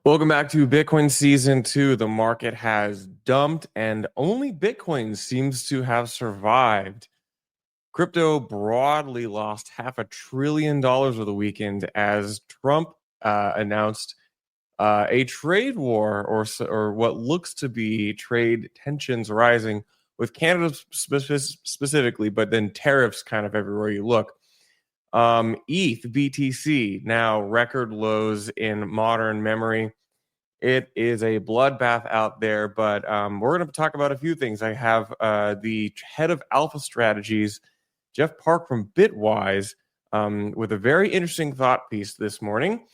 Welcome back to Bitcoin Season 2. The market has dumped and only Bitcoin seems to have survived. Crypto broadly lost $500 billion over the weekend as Trump announced a trade war or what looks to be trade tensions rising with Canada specifically, but then tariffs kind of everywhere you look. ETH, BTC, now record lows in modern memory. It is a bloodbath out there, but we're going to talk about a few things. I have the head of Alpha Strategies, Jeff Park from Bitwise, with a very interesting thought piece this morning.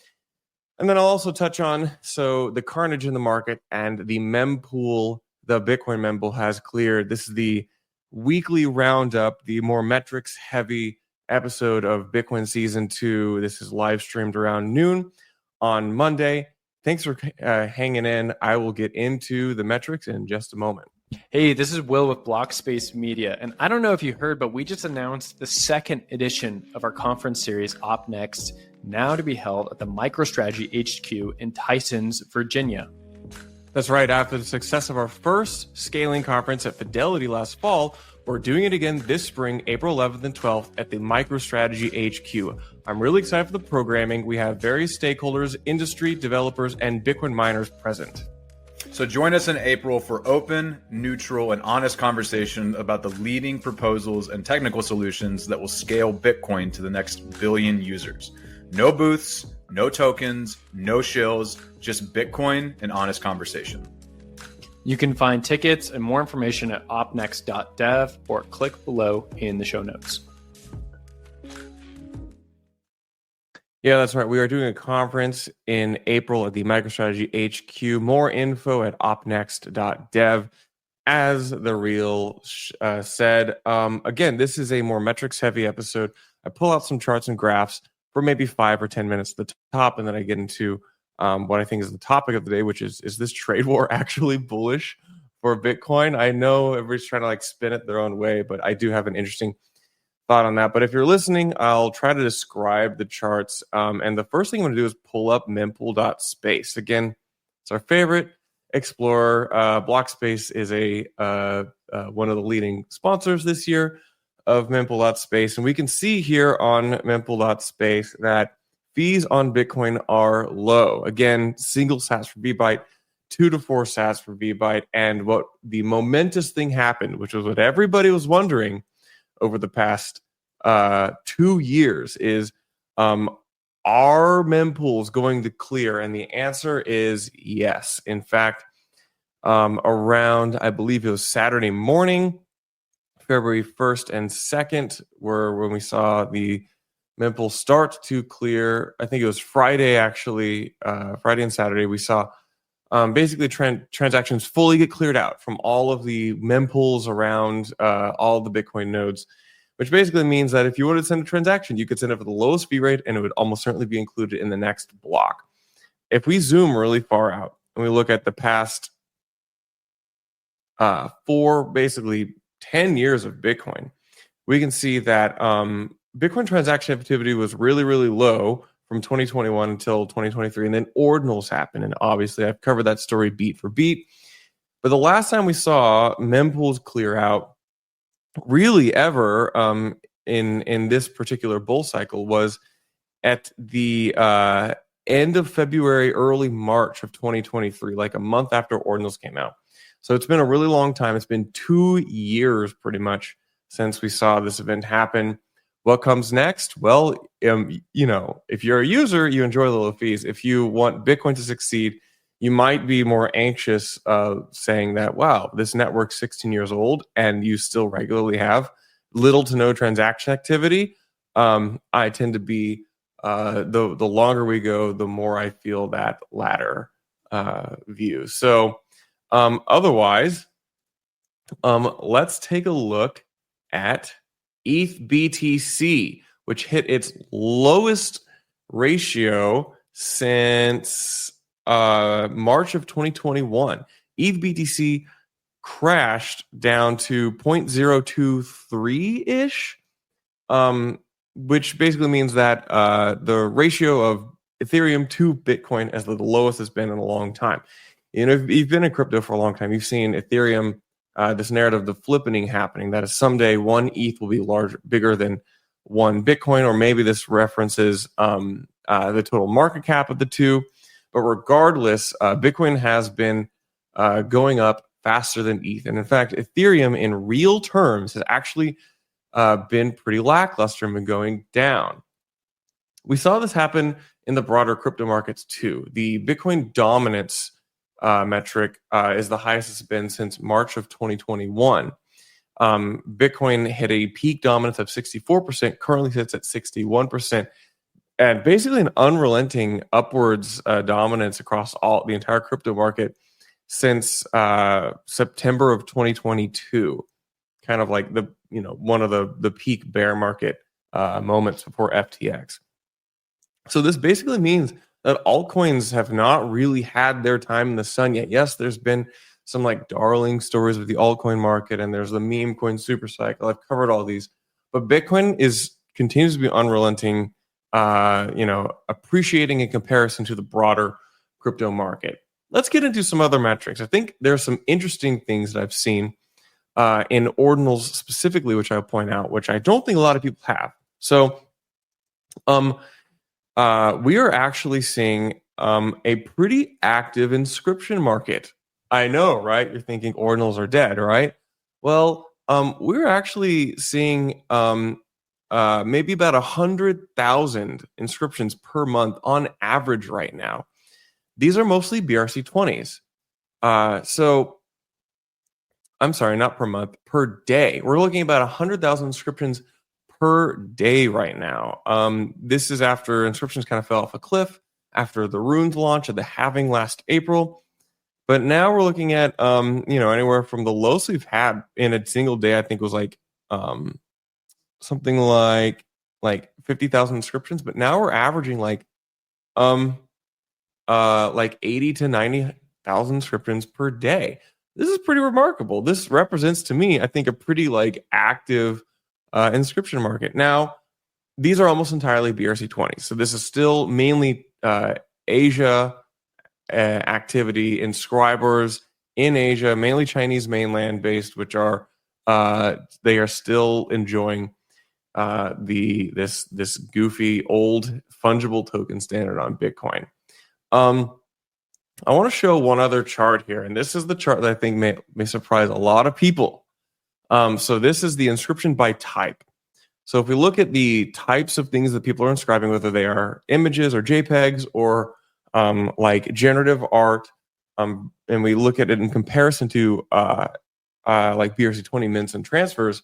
And then I'll also touch on the carnage in the market and the mempool, the Bitcoin mempool has cleared. This is the weekly roundup, the more metrics heavy episode of Bitcoin Season 2. This is live streamed around noon on Monday. Thanks for hanging in. I will get into the metrics in just a moment. Hey, this is Will with Blockspace Media. And I don't know if you heard, but we just announced the second edition of our conference series, Op Next, now to be held at the MicroStrategy HQ in Tysons, Virginia. That's right. After the success of our first scaling conference at Fidelity last fall, we're doing it again this spring, April 11th and 12th at the MicroStrategy HQ. I'm really excited for the programming. We have various stakeholders, industry, developers, and Bitcoin miners present. So join us in April for open, neutral, and honest conversation about the leading proposals and technical solutions that will scale Bitcoin to the next billion users. No booths, no tokens, no shills, just Bitcoin and honest conversation. You can find tickets and more information at opnext.dev or click below in the show notes. Yeah, that's right. We are doing a conference in April at the MicroStrategy HQ. More info at opnext.dev. As the real said, again, this is a more metrics-heavy episode. I pull out some charts and graphs for maybe 5 or 10 minutes at the top, and then I get into what I think is the topic of the day, which is this trade war actually bullish for Bitcoin? I know everybody's trying to spin it their own way, but I do have an interesting thought on that. But if you're listening, I'll try to describe the charts. And the first thing I'm going to do is pull up mempool.space. Again, it's our favorite explorer. Blockspace is one of the leading sponsors this year of mempool.space. And we can see here on mempool.space that fees on Bitcoin are low. Again, single sats for VByte, 2 to 4 sats for VByte. And what the momentous thing happened, which was what everybody was wondering over the past 2 years, is are mempools going to clear? And the answer is yes. In fact, around, I believe it was Saturday morning, February 1st and 2nd, were when we saw the mempool start to clear. I think it was Friday, actually, Friday and Saturday, we saw basically transactions fully get cleared out from all of the mempools around all of the Bitcoin nodes, which basically means that if you wanted to send a transaction, you could send it for the lowest fee rate and it would almost certainly be included in the next block. If we zoom really far out and we look at the past basically 10 years of Bitcoin, we can see that Bitcoin transaction activity was really, really low from 2021 until 2023, and then ordinals happened. And obviously, I've covered that story beat for beat. But the last time we saw mempools clear out, really ever, in this particular bull cycle, was at the end of February, early March of 2023, like a month after ordinals came out. So it's been a really long time. It's been 2 years pretty much since we saw this event happen. What comes next? Well, if you're a user, you enjoy the low fees. If you want Bitcoin to succeed, you might be more anxious saying that, wow, this network's 16 years old and you still regularly have little to no transaction activity. I tend to be, the longer we go, the more I feel that latter view. So otherwise, let's take a look at ETH BTC, which hit its lowest ratio since March of 2021. ETH BTC crashed down to 0.023-ish, which basically means that the ratio of Ethereum to Bitcoin as the lowest it's been in a long time. If you've been in crypto for a long time, you've seen Ethereum, this narrative of flippening happening, that is someday one ETH will be bigger than one Bitcoin, or maybe this references the total market cap of the two. But regardless, Bitcoin has been going up faster than ETH. And in fact, Ethereum in real terms has actually been pretty lackluster and been going down. We saw this happen in the broader crypto markets too. The Bitcoin dominance metric is the highest it's been since March of 2021. Bitcoin hit a peak dominance of 64%, currently sits at 61%, and basically an unrelenting upwards dominance across the entire crypto market since September of 2022, kind of like one of the peak bear market moments before FTX. So this basically means that altcoins have not really had their time in the sun yet. Yes, there's been some like darling stories with the altcoin market, and there's the meme coin super cycle. I've covered all these, but Bitcoin continues to be unrelenting, appreciating in comparison to the broader crypto market. Let's get into some other metrics. I think there's some interesting things that I've seen in ordinals specifically, which I'll point out, which I don't think a lot of people have. So, we are actually seeing a pretty active inscription market. I know, right? You're thinking ordinals are dead, right? Well, we're actually seeing maybe about 100,000 inscriptions per month on average right now. These are mostly BRC20s. So, I'm sorry, not per month, per day. We're looking at about 100,000 inscriptions per day right now. This is after inscriptions kind of fell off a cliff after the runes launch at the halving last April. But now we're looking at anywhere from the lowest we've had in a single day, I think was like something like 50,000 inscriptions. But now we're averaging like 80 to 90,000 inscriptions per day. This is pretty remarkable. This represents to me, I think, a pretty active inscription market. Now, these are almost entirely BRC20. So this is still mainly Asia activity, inscribers in Asia, mainly Chinese mainland based, which are they are still enjoying this goofy old fungible token standard on Bitcoin. I want to show one other chart here, and this is the chart that I think may surprise a lot of people. So this is the inscription by type. So if we look at the types of things that people are inscribing, whether they are images or JPEGs or like generative art, and we look at it in comparison to like BRC20 mints and transfers,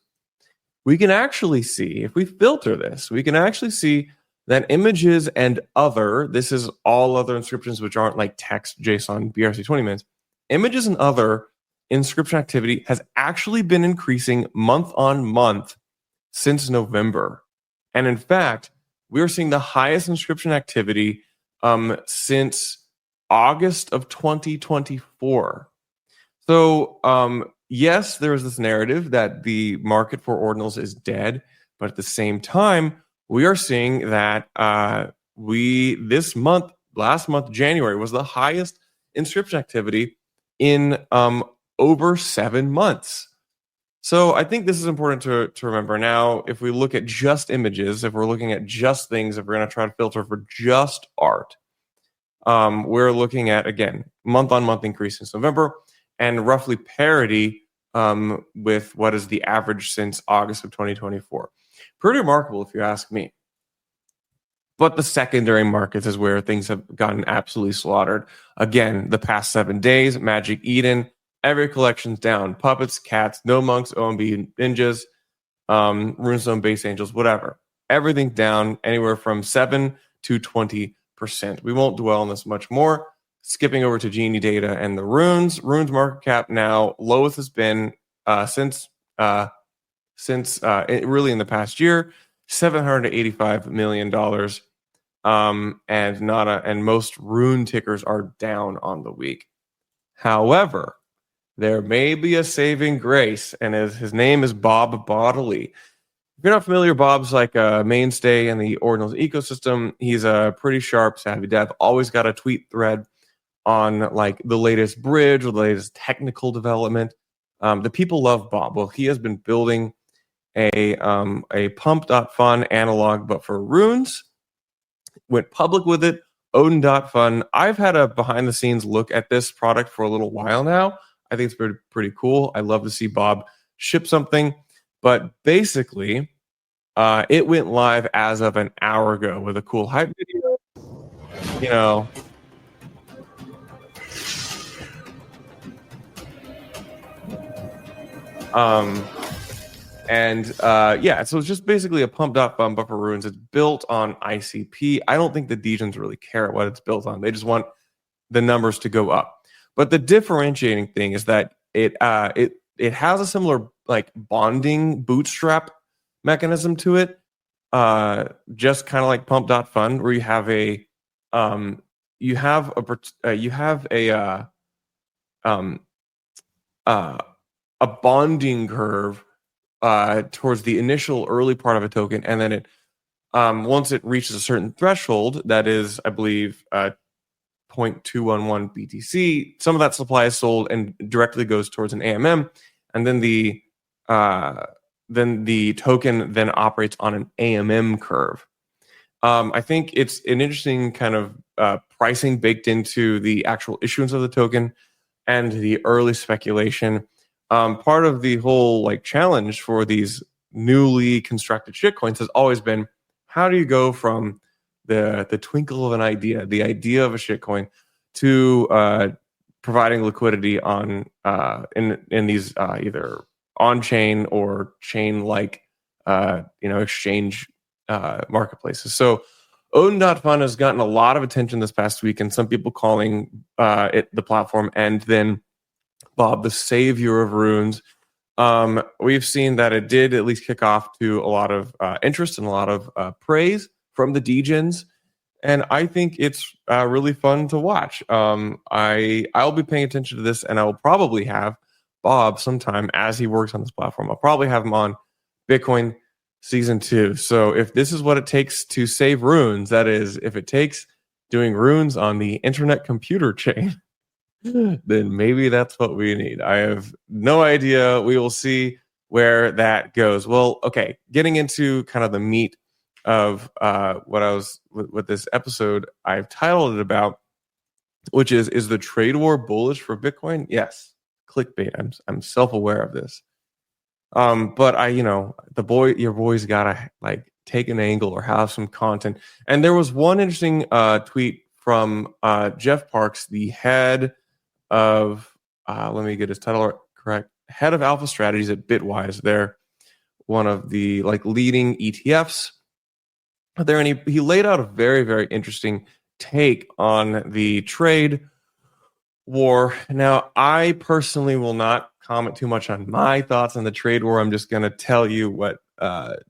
we can actually see, if we filter this, we can actually see that images and other, this is all other inscriptions which aren't like text, JSON, BRC20 mints, images and other inscription activity has actually been increasing month on month since November. And in fact, we're seeing the highest inscription activity since August of 2024. So yes, there is this narrative that the market for ordinals is dead, but at the same time, we are seeing that last month, January, was the highest inscription activity in over 7 months. So I think this is important to remember. Now, if we look at just images, if we're looking at just things, if we're going to try to filter for just art, we're looking at, again, month-on-month increase since November and roughly parity with what is the average since August of 2024. Pretty remarkable, if you ask me. But the secondary markets is where things have gotten absolutely slaughtered. Again, the past 7 days, Magic Eden, every collection's down. Puppets, cats, no monks, OMB, ninjas, Runestone, base angels, whatever. Everything down anywhere from 7 to 20%. We won't dwell on this much more. Skipping over to Genie data and the runes. Runes market cap now lowest has been since really in the past year, $785 million. And most rune tickers are down on the week. However, there may be a saving grace, and his name is Bob Bodley. If you're not familiar, Bob's like a mainstay in the Ordinals ecosystem. He's a pretty sharp, savvy dev. Always got a tweet thread on like the latest bridge or the latest technical development. The people love Bob. Well, he has been building a pump.fun analog, but for runes. Went public with it. Odin.fun. I've had a behind the scenes look at this product for a little while now. I think it's pretty cool. I love to see Bob ship something. But basically, it went live as of an hour ago with a cool hype video. You know, so it's just basically a pump.fun but for runes. It's built on ICP. I don't think the Degens really care what it's built on. They just want the numbers to go up. But the differentiating thing is that it has a similar like bonding bootstrap mechanism to it, just kind of like pump.fun, where you have a bonding curve towards the initial early part of a token, and then it once it reaches a certain threshold, that is, I believe, 0.211 BTC, some of that supply is sold and directly goes towards an AMM, and then the token then operates on an AMM curve. I think it's an interesting kind of pricing baked into the actual issuance of the token and the early speculation. Part of the whole like challenge for these newly constructed shitcoins has always been, how do you go from the twinkle of an idea, the idea of a shitcoin, to providing liquidity on in these either on-chain or chain-like exchange marketplaces. So Odin.fun has gotten a lot of attention this past week, and some people calling it the platform, and then Bob the savior of runes. We've seen that it did at least kick off to a lot of interest and a lot of praise from the Degens, and I think it's really fun to watch. I'll be paying attention to this, and I will probably have Bob sometime as he works on this platform. I'll probably have him on Bitcoin Season 2. So if this is what it takes to save runes, that is, if it takes doing runes on the internet computer chain, then maybe that's what we need. I have no idea. We will see where that goes. Well, okay, getting into kind of the meat of what I was with this episode, I've titled it about, which is the trade war bullish for Bitcoin? Yes, clickbait. I'm self-aware of this. But your boy's gotta like take an angle or have some content. And there was one interesting tweet from Jeff Parks, the head of let me get his title correct, head of alpha strategies at Bitwise. They're one of the like leading ETFs there, and he laid out a very, very interesting take on the trade war. Now, I personally will not comment too much on my thoughts on the trade war. I'm just going to tell you what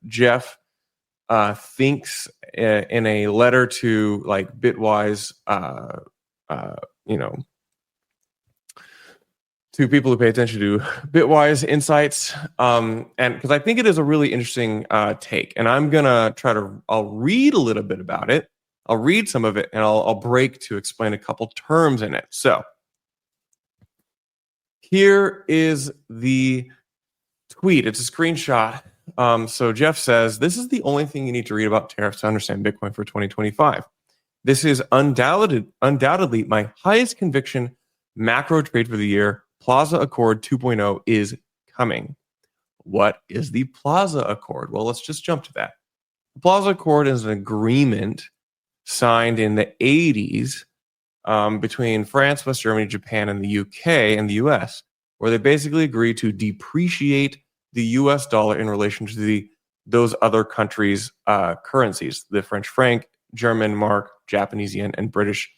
Jeff thinks in a letter to like Bitwise, to people who pay attention to Bitwise insights, and because I think it is a really interesting take, and I'm gonna I'll read a little bit about it. I'll read some of it, and I'll break to explain a couple terms in it. So here is the tweet. It's a screenshot. So Jeff says, this is the only thing you need to read about tariffs to understand Bitcoin for 2025. This is undoubtedly my highest conviction macro trade for the year. Plaza Accord 2.0 is coming. What is the Plaza Accord? Well, let's just jump to that. The Plaza Accord is an agreement signed in the 80s between France, West Germany, Japan, and the UK and the US, where they basically agree to depreciate the US dollar in relation to those other countries' currencies, the French franc, German mark, Japanese yen, and British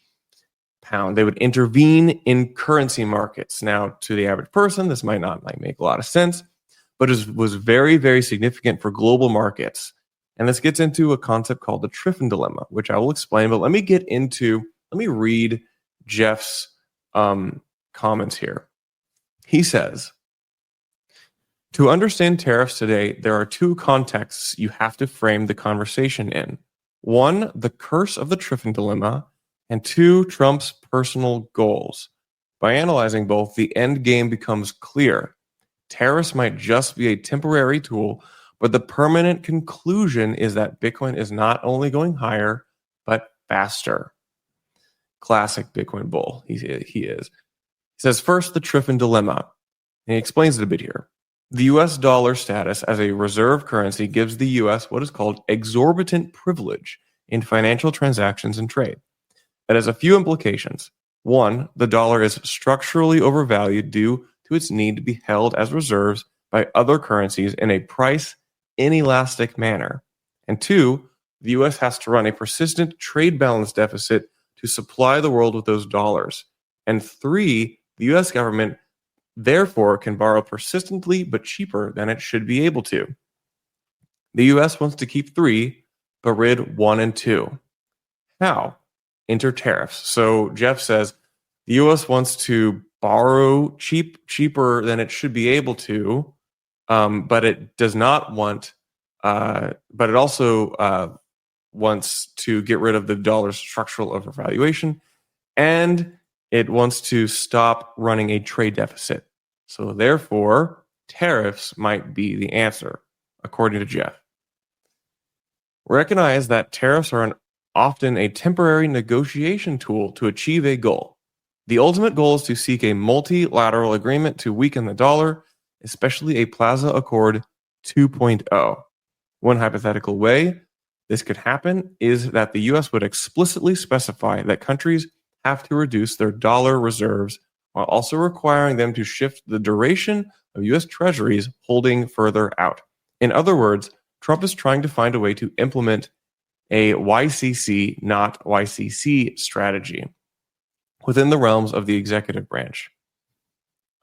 pound. They would intervene in currency markets. Now, to the average person, this might not make a lot of sense, but it was very, very significant for global markets. And this gets into a concept called the Triffin dilemma, which I will explain. But let me read Jeff's comments here. He says, To understand tariffs today, there are two contexts you have to frame the conversation in. One, the curse of the Triffin dilemma, and two, Trump's personal goals. By analyzing both, the end game becomes clear. Tariffs might just be a temporary tool, but the permanent conclusion is that Bitcoin is not only going higher, but faster. Classic Bitcoin bull, he is. He says, first, the Triffin dilemma. And he explains it a bit here. The US dollar status as a reserve currency gives the US what is called exorbitant privilege in financial transactions and trade. That has a few implications. One, the dollar is structurally overvalued due to its need to be held as reserves by other currencies in a price inelastic manner. And two, the US has to run a persistent trade balance deficit to supply the world with those dollars. And three, the US government therefore can borrow persistently but cheaper than it should be able to. The US wants to keep three, but rid one and two. How? Enter tariffs. So Jeff says the US wants to borrow cheaper than it should be able to, but it does not want, but it also wants to get rid of the dollar's structural overvaluation, and it wants to stop running a trade deficit. So therefore, tariffs might be the answer, according to Jeff. Recognize that tariffs are often a temporary negotiation tool to achieve a goal. The ultimate goal is to seek a multilateral agreement to weaken the dollar, especially a Plaza Accord 2.0. One hypothetical way this could happen is that the US would explicitly specify that countries have to reduce their dollar reserves while also requiring them to shift the duration of US treasuries holding further out. In other words, Trump is trying to find a way to implement a YCC, not YCC strategy within the realms of the executive branch.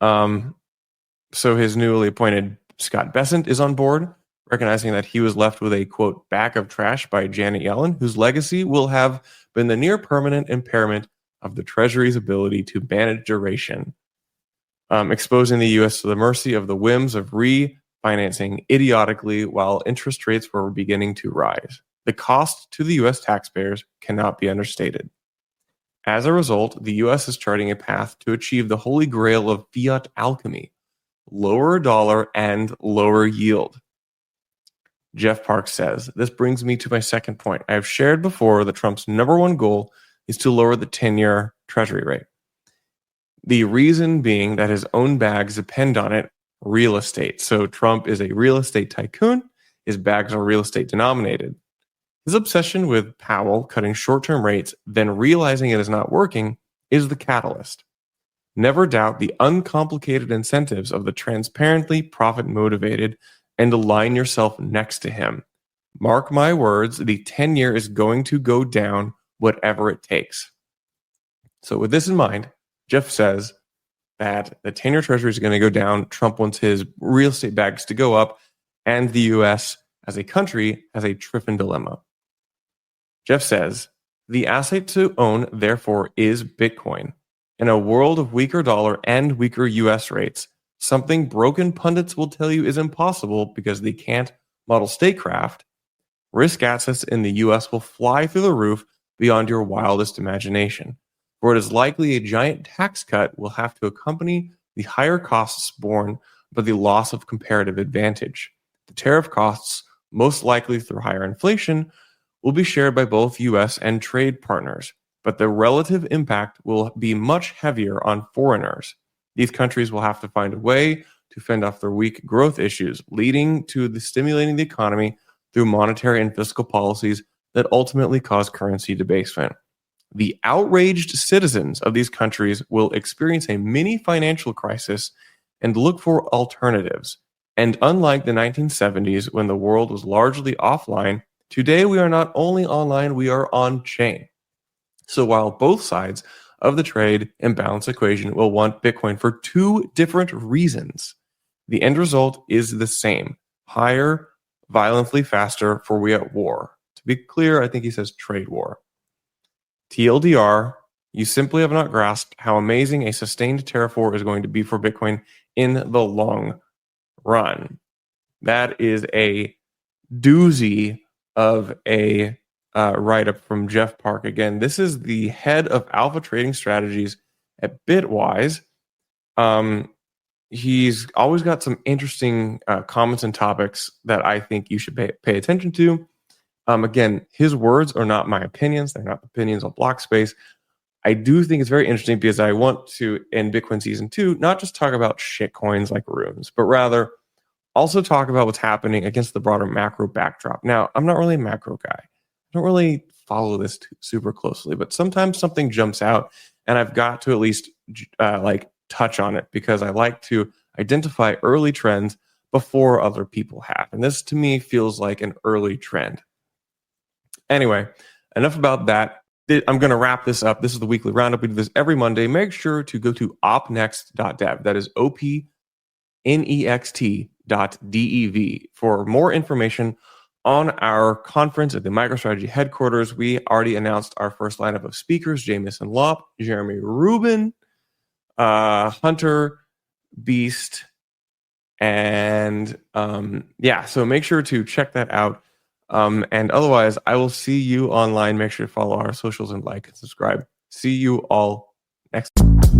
So his newly appointed Scott Bessent is on board, recognizing that he was left with a, quote, bag of trash by Janet Yellen, whose legacy will have been the near permanent impairment of the Treasury's ability to manage duration, exposing the U.S. to the mercy of the whims of refinancing idiotically while interest rates were beginning to rise. The cost to the U.S. taxpayers cannot be understated. As a result, the U.S. is charting a path to achieve the holy grail of fiat alchemy, lower dollar and lower yield. Jeff Parks says, this brings me to my second point. I have shared before that Trump's number one goal is to lower the 10-year Treasury rate. The reason being that his own bags depend on it, real estate. So Trump is a real estate tycoon. His bags are real estate denominated. His obsession with Powell cutting short-term rates, then realizing it is not working, is the catalyst. Never doubt the uncomplicated incentives of the transparently profit-motivated and align yourself next to him. Mark my words, the 10-year is going to go down whatever it takes. So with this in mind, Jeff says that the 10-year Treasury is going to go down. Trump wants his real estate bags to go up, and the U.S. as a country has a Triffin dilemma. Jeff says, the asset to own, therefore, is Bitcoin. In a world of weaker dollar and weaker U.S. rates, something broken pundits will tell you is impossible because they can't model statecraft. Risk assets in the U.S. will fly through the roof beyond your wildest imagination, for it is likely a giant tax cut will have to accompany the higher costs borne by the loss of comparative advantage. The tariff costs, most likely through higher inflation, will be shared by both U.S. and trade partners, but the relative impact will be much heavier on foreigners. These countries will have to find a way to fend off their weak growth issues, leading to the stimulating the economy through monetary and fiscal policies that ultimately cause currency debasement. The outraged citizens of these countries will experience a mini financial crisis and look for alternatives. And unlike the 1970s, when the world was largely offline, today we are not only online, we are on-chain. So while both sides of the trade imbalance equation will want Bitcoin for two different reasons, the end result is the same: higher, violently faster, for we at war. To be clear, I think he says trade war. TLDR, you simply have not grasped how amazing a sustained tariff war is going to be for Bitcoin in the long run. That is a doozy of a write-up from Jeff Park. Again, this is the head of alpha trading strategies at Bitwise. He's always got some interesting comments and topics that I think you should pay attention to. Again, his words are not my opinions. They're not opinions on Blockspace. I do think it's very interesting because I want to, in Bitcoin Season 2, not just talk about shit coins like runes, but rather also talk about what's happening against the broader macro backdrop. Now, I'm not really a macro guy. I don't really follow this super closely, but sometimes something jumps out and I've got to at least touch on it because I like to identify early trends before other people have. And this to me feels like an early trend. Anyway, enough about that. I'm going to wrap this up. This is the weekly roundup. We do this every Monday. Make sure to go to opnext.dev. That is opnext.dev for more information on our conference at the MicroStrategy headquarters. We already announced our first lineup of speakers: Jamison Lopp, Jeremy Rubin, Hunter, Beast, and so make sure to check that out. And otherwise, I will see you online. Make sure to follow our socials and like and subscribe. See you all next time.